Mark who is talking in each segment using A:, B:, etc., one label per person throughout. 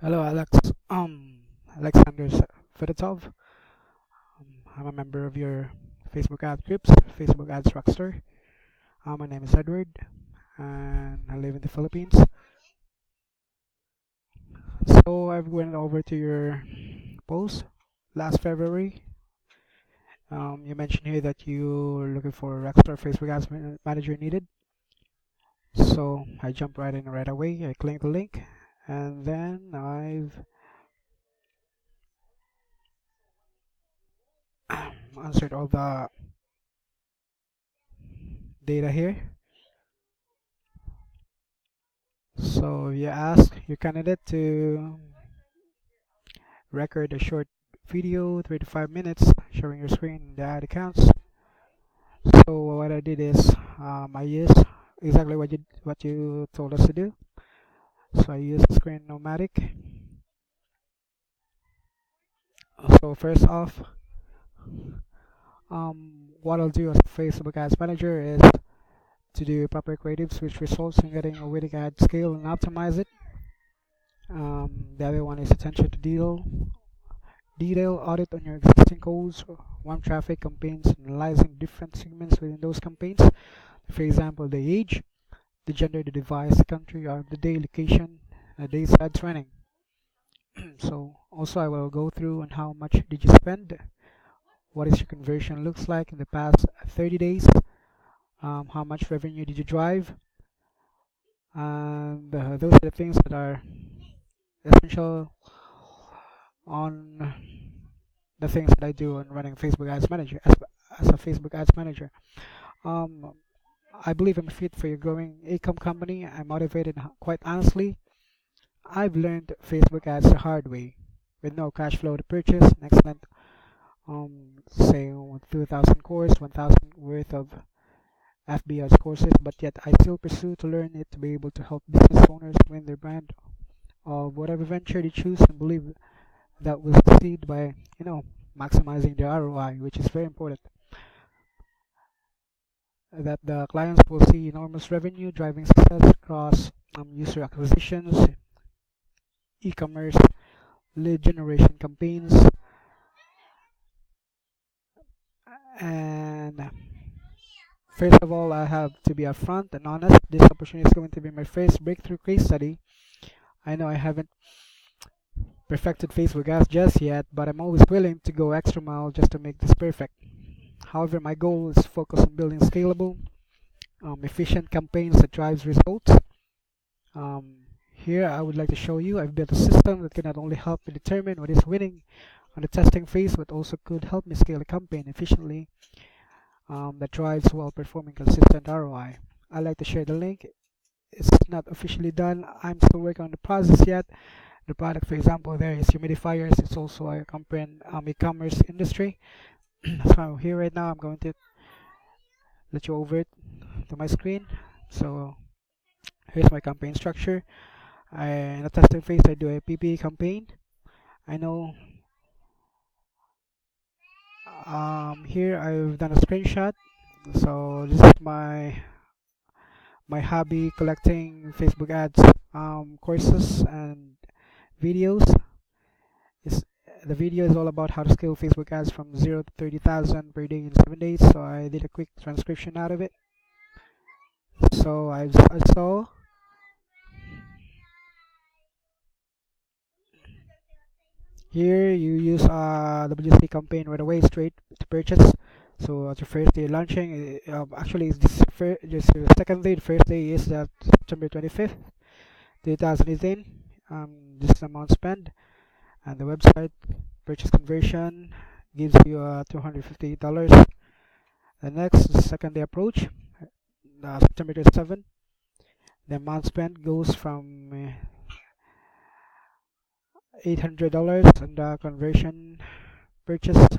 A: Hello, Alex. Alexander Fedotov. I'm a member of your Facebook ad groups, Facebook Ads Rockstar. My name is Edward, and I live in the Philippines. So I went over to your post last February. You mentioned here that you're looking for a Rockstar Facebook Ads Manager needed. So I jumped right in right away. I clicked the link, and then I've answered all the data here. So you ask your candidate to record a short video, 3 to 5 minutes, showing your screen and the ad accounts. So what I did is I used exactly what you told us to do. So I used Screen Nomadic. So first off, what I'll do as a Facebook Ads Manager is to do proper creatives, which results in getting a winning ad scale and optimize it. The other one is attention to detail audit on your existing codes, warm traffic campaigns, analyzing different segments within those campaigns. For example, the age, the gender, the device, the country, or the day, location, days ads running. So also I will go through on how much did you spend, what is your conversion looks like in the past 30 days, how much revenue did you drive, and those are the things that are essential on the things that I do on running Facebook Ads Manager as a Facebook Ads Manager. Um, I believe I'm fit for your growing income company. I'm motivated. Quite honestly, I've learned Facebook ads the hard way, with no cash flow to purchase an excellent, say 2,000 course, 1,000 worth of FB ads courses, but yet I still pursue to learn it to be able to help business owners win their brand of whatever venture they choose and believe that will succeed by, maximizing their ROI, which is very important. That the clients will see enormous revenue driving success across user acquisitions, e-commerce, lead generation campaigns, and first of all, I have to be upfront and honest. This opportunity is going to be my first breakthrough case study. I know I haven't perfected Facebook ads just yet, but I'm always willing to go extra mile just to make this perfect. However, my goal is to focus on building scalable, efficient campaigns that drives results. Here I would like to show you I've built a system that can not only help me determine what is winning on the testing phase, but also could help me scale a campaign efficiently that drives well-performing consistent ROI. I like to share the link. It's not officially done. I'm still working on the process yet. The product, for example, there is humidifiers. It's also a company e-commerce industry. So here right now, I'm going to let you over it to my screen. So here's my campaign structure. In the testing phase, I do a PPA campaign. I know here I've done a screenshot. So this is my hobby collecting Facebook ads courses and videos. Is The video is all about how to scale Facebook ads from 0 to 30,000 per day in 7 days. So I did a quick transcription out of it. So I saw here you use WC campaign right away straight to purchase. So at your first day launching, actually it's just the second day. The first day is that September 25th, 2018. This is the amount spent, and the website purchase conversion gives you $258. The next second day approach, September 27th. The amount spent goes from $800, and the conversion purchased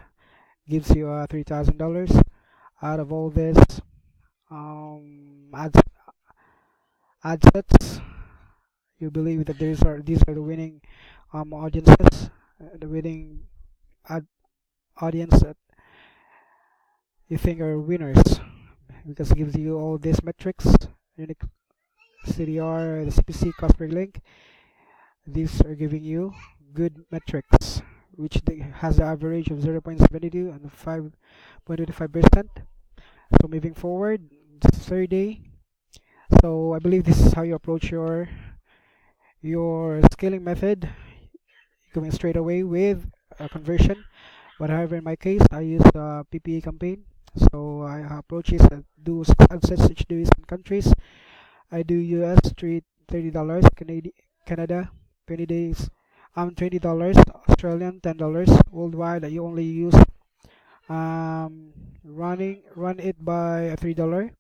A: gives you $3,000. Out of all this, ads ad sets, you believe that these are the winning audiences, the winning ad audience that you think are winners, because it gives you all these metrics: unique CDR, the CPC, cost per link, these are giving you good metrics, which has the average of 0.72 and 5.25%. So moving forward, this is third day. So I believe this is how you approach your scaling method, going straight away with a conversion. But however, in my case, I use the PPA campaign. So I approach it and do ad sets each day in countries. I do US $30, Canada 20 days, $20, Australian $10, worldwide. You only use run it by a $3.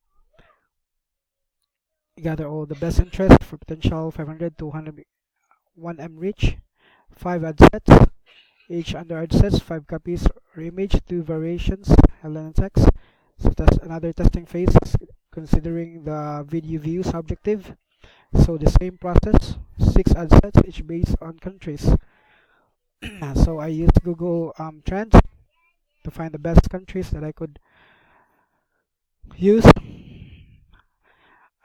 A: Gather all the best interest for potential 500 to 100 1M reach. 5 ad sets. Each under ad sets, 5 copies or image, 2 variations, headline and text. So that's another testing phase considering the video views objective. So the same process, 6 ad sets, each based on countries. So I used Google Trends to find the best countries that I could use.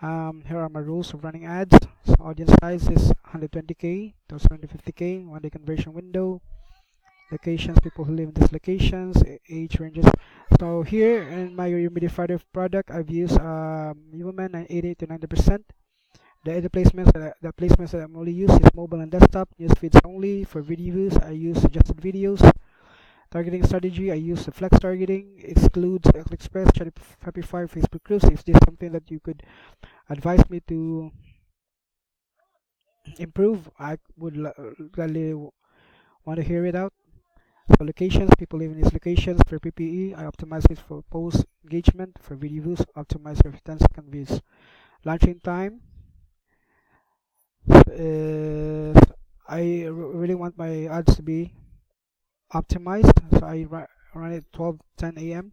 A: Here are my rules of running ads. So audience size is 120K to 750K, 1 day conversion window, locations, people who live in these locations, age ranges. So here in my humidifier product, I've used Human 80 to 90%. The placements that I'm only use is mobile and desktop, news feeds only. For video views, I use suggested videos. Targeting strategy, I use the flex targeting, excludes AliExpress, Shopify, Facebook groups. Is this something that you could advise me to improve? I would gladly want to hear it out. So locations, people live in these locations. For PPE, I optimize it for post engagement. For video views, optimize for 10-second views. Launching time, I really want my ads to be optimized, so I run it 12:10 a.m.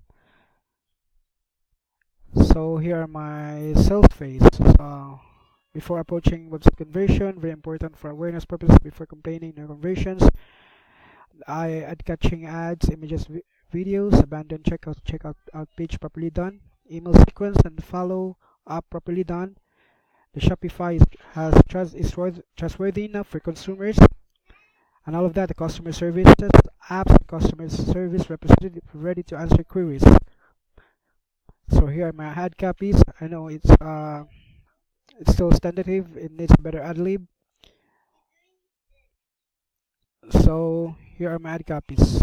A: So here are my sales phase. So before approaching website conversion, very important for awareness purposes. Before complaining no conversions, I add catching ads, images, videos, abandon checkout out page properly done, email sequence and follow up properly done. The Shopify is trustworthy enough for consumers, and all of that. The customer service apps, customer service representative ready to answer queries. So here are my ad copies. I know it's still tentative. It needs better ad lib. So here are my ad copies.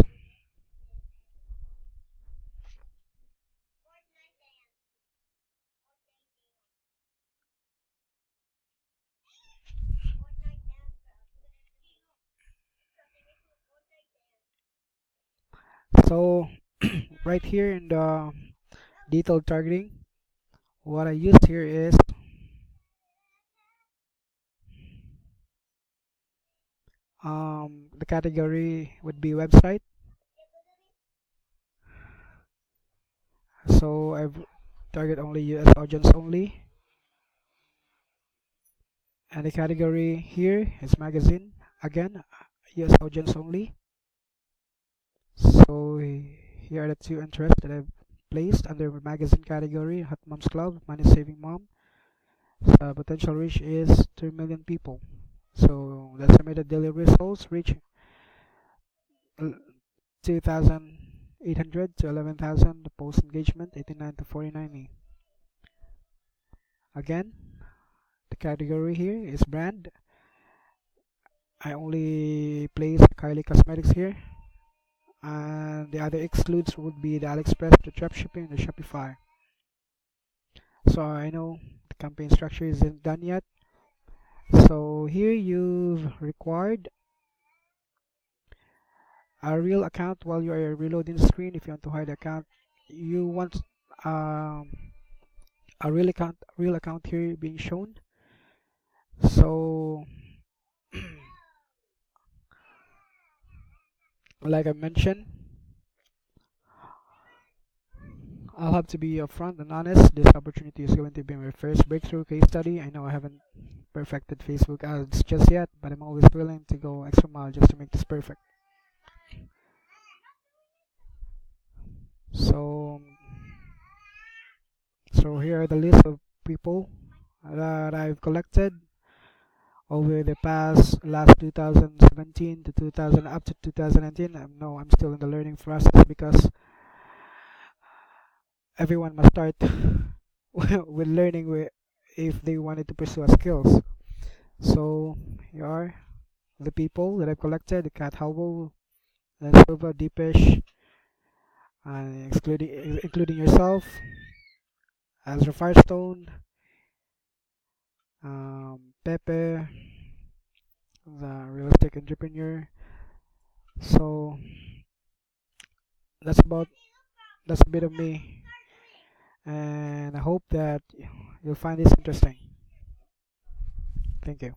A: So right here in the detailed targeting, what I used here is the category would be website. So I've target only US audience only, and the category here is magazine, again US audience only. So here are the 2 interests that I've placed under the magazine category. Hot Moms Club, Money Saving Mom. Potential reach is 2 million people. So the estimated daily results reach 2,800 to 11,000. The post engagement 89 to 49. Again, the category here is brand. I only place Kylie Cosmetics here, and the other excludes would be the AliExpress, the dropshipping, and the Shopify. So I know the campaign structure isn't done yet. So here you've required a real account while you are reloading the screen. If you want to hide the account, you want a real account here being shown. So like I mentioned, I'll have to be upfront and honest. This opportunity is going to be my first breakthrough case study. I know I haven't perfected Facebook ads just yet, but I'm always willing to go extra mile just to make this perfect. So here are the list of people that I've collected over the past last 2017 to 2000 up to 2019. No, I'm still in the learning process because everyone must start with learning if they wanted to pursue a skills. So here are the people that I've collected: the Cat Howell, then Silva, Deepish, and including yourself, Azra Firestone, Pepe, the realistic entrepreneur. So that's about that's a bit of me, and I hope that you'll find this interesting. Thank you.